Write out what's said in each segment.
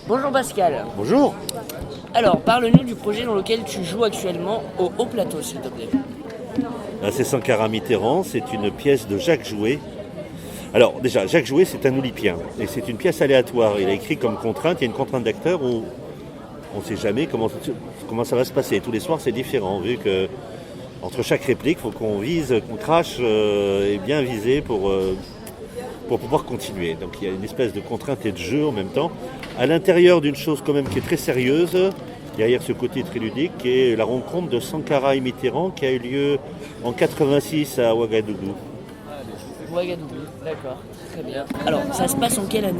Bonjour Pascal. Bonjour. Alors, parle-nous du projet dans lequel tu joues actuellement au Haut Plateau, s'il te plaît. C'est Sankara Mitterrand, c'est une pièce de Jacques Jouet. Alors déjà, Jacques Jouet c'est un olympien et c'est une pièce aléatoire. Il a écrit comme contrainte, il y a une contrainte d'acteur où on ne sait jamais comment ça va se passer. Tous les soirs c'est différent, vu que entre chaque réplique, il faut qu'on vise, qu'on crache et bien viser pour pouvoir continuer. Donc il y a une espèce de contrainte et de jeu en même temps. À l'intérieur d'une chose quand même qui est très sérieuse, derrière ce côté très ludique, qui est la rencontre de Sankara et Mitterrand qui a eu lieu en 86 à Ouagadougou. Ouagadougou, d'accord, très bien. Alors, ça se passe en quelle année?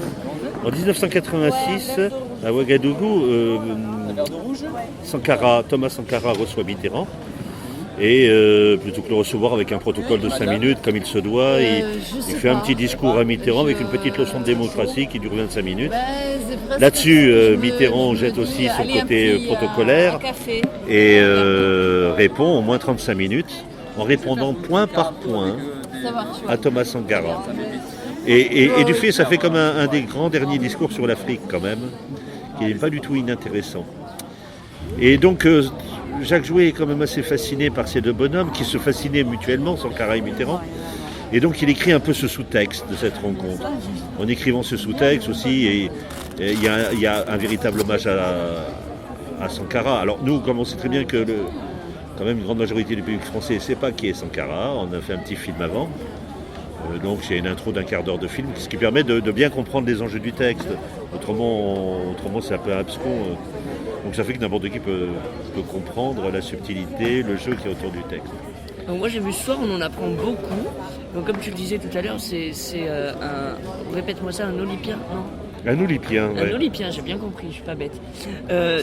En 1986, à Ouagadougou, Thomas Sankara reçoit Mitterrand. Et plutôt que le recevoir avec un protocole de 5 minutes comme il se doit, il fait un petit discours à Mitterrand avec une petite leçon de démocratie qui dure 25 minutes. Là-dessus, Mitterrand jette aussi son côté protocolaire et répond au moins 35 minutes en répondant point par point à Thomas Sankara. Et du fait, ça fait comme un des grands derniers discours sur l'Afrique quand même, qui n'est pas du tout inintéressant. Et donc Jacques Jouet est quand même assez fasciné par ces deux bonhommes qui se fascinaient mutuellement, Sankara et Mitterrand. Et donc il écrit un peu ce sous-texte de cette rencontre. En écrivant ce sous-texte aussi, il y a un véritable hommage à Sankara. Alors nous, comme on sait très bien que quand même une grande majorité du public français ne sait pas qui est Sankara, on a fait un petit film avant. Donc il y a une intro d'un quart d'heure de film, ce qui permet de bien comprendre les enjeux du texte. Autrement c'est un peu abscon. Donc ça fait que n'importe qui peut comprendre la subtilité, le jeu qui est autour du texte. Donc moi j'ai vu ce soir, on en apprend beaucoup. Donc comme tu le disais tout à l'heure, c'est répète-moi ça, un olympien, non? Un olympien, ouais. Un olympien, j'ai bien compris, je suis pas bête.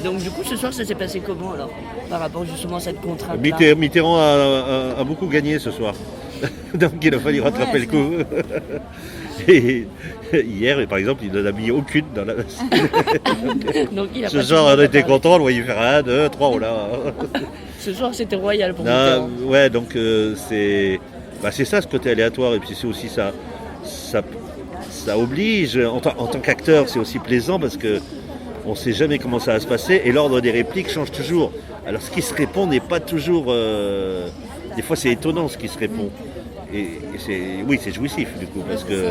Donc du coup ce soir ça s'est passé comment alors, par rapport justement à cette contrainte-là? Mitterrand a beaucoup gagné ce soir. Donc il a fallu rattraper le coup. Et hier, par exemple, il n'en a mis aucune dans la Donc, ce soir, on était content, on le voyait faire 1, 2, 3, oh là. Ce soir, c'était royal pour Mitterrand. Ouais, donc c'est ça ce côté aléatoire. Et puis c'est aussi ça oblige. En tant qu'acteur, c'est aussi plaisant parce qu'on ne sait jamais comment ça va se passer. Et l'ordre des répliques change toujours. Alors ce qui se répond n'est pas toujours... Des fois, c'est étonnant ce qui se répond. Et c'est jouissif du coup parce que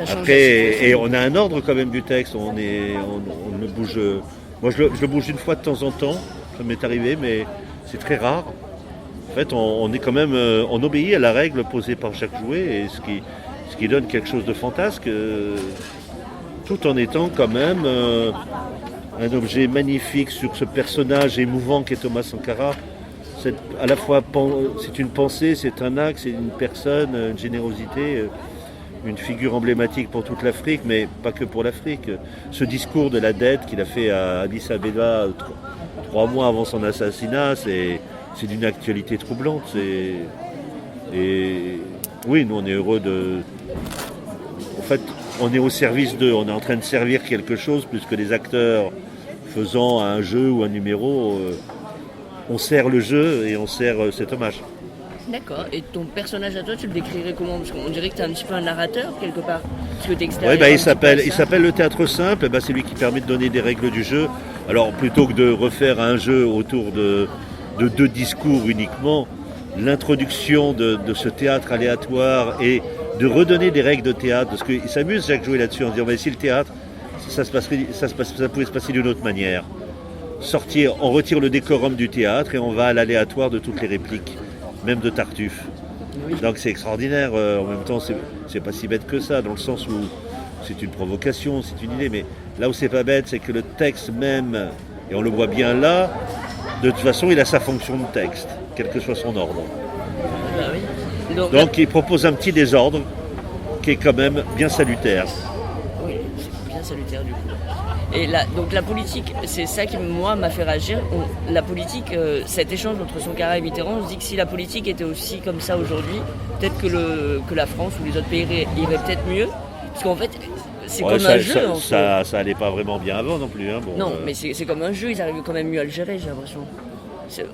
après et on a un ordre quand même du texte. On le bouge. Moi, je le bouge une fois de temps en temps. Ça m'est arrivé, mais c'est très rare. En fait, on est quand même, on obéit à la règle posée par Jacques Jouet, et ce qui donne quelque chose de fantasque, tout en étant quand même un objet magnifique sur ce personnage émouvant qu'est Thomas Sankara. À la fois, c'est une pensée, c'est un acte, c'est une personne, une générosité, une figure emblématique pour toute l'Afrique, mais pas que pour l'Afrique. Ce discours de la dette qu'il a fait à Addis Abeba 3 mois avant son assassinat, c'est d'une actualité troublante. Et oui, nous on est heureux de... En fait, on est au service d'eux, on est en train de servir quelque chose plus que des acteurs faisant un jeu ou un numéro. On sert le jeu et on sert cet hommage. D'accord. Et ton personnage à toi, tu le décrirais comment? Parce qu'on dirait que tu es un petit peu un narrateur quelque part. Parce que il s'appelle le théâtre simple. C'est lui qui permet de donner des règles du jeu. Alors plutôt que de refaire un jeu autour de 2 discours uniquement, l'introduction de ce théâtre aléatoire et de redonner des règles de théâtre. Parce qu'il s'amuse Jacques Jouet là-dessus en disant mais si le théâtre, ça pouvait se passer d'une autre manière. On retire le décorum du théâtre et on va à l'aléatoire de toutes les répliques, même de Tartuffe. Oui. Donc c'est extraordinaire, en même temps c'est pas si bête que ça, dans le sens où c'est une provocation, c'est une idée, mais là où c'est pas bête, c'est que le texte même, et on le voit bien là, de toute façon il a sa fonction de texte, quel que soit son ordre. Ah oui. Donc il propose un petit désordre qui est quand même bien salutaire. Oui, c'est bien salutaire du coup. Et donc la politique, c'est ça qui moi m'a fait réagir. La politique, cet échange entre Sankara et Mitterrand, on se dit que si la politique était aussi comme ça aujourd'hui, peut-être que la France ou les autres pays iraient peut-être mieux. Parce qu'en fait, c'est comme un jeu. Ça allait pas vraiment bien avant non plus. Hein. Mais c'est comme un jeu, ils arrivent quand même mieux à le gérer, j'ai l'impression.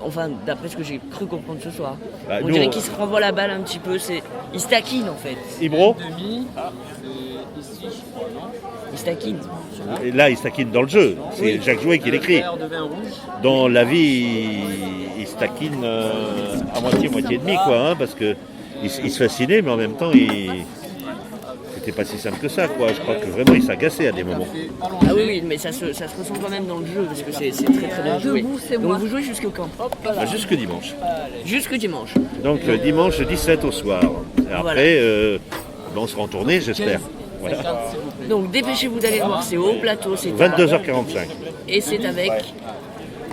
Enfin, d'après ce que j'ai cru comprendre ce soir. On dirait qu'ils se renvoient la balle un petit peu, ils se taquinent en fait. Ibro ? Demi, c'est ici, je crois, non ? Il se taquine. Et là, il se taquine dans le jeu. C'est Jacques Jouet qui l'écrit. Dans la vie, il se taquine à moitié et demi, quoi, hein, parce que il se fascinait, mais en même temps, c'était pas si simple que ça, quoi. Je crois que vraiment, il s'agaçait à des moments. Ah oui, mais ça se ressent quand même dans le jeu, parce que c'est très très bien joué. Donc vous jouez jusqu'au quand? Jusque dimanche. Jusque dimanche. Donc dimanche 17 au soir. Et après, on sera en tournée, j'espère. Voilà. Donc dépêchez-vous d'aller le voir, c'est au plateau, c'est 22h45. Et c'est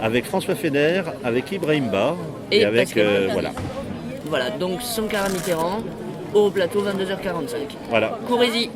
Avec François Fener, avec Ibrahim Ba et avec voilà. Voilà, donc Sankara Mitterrand, au plateau 22h45. Voilà. Courez-y.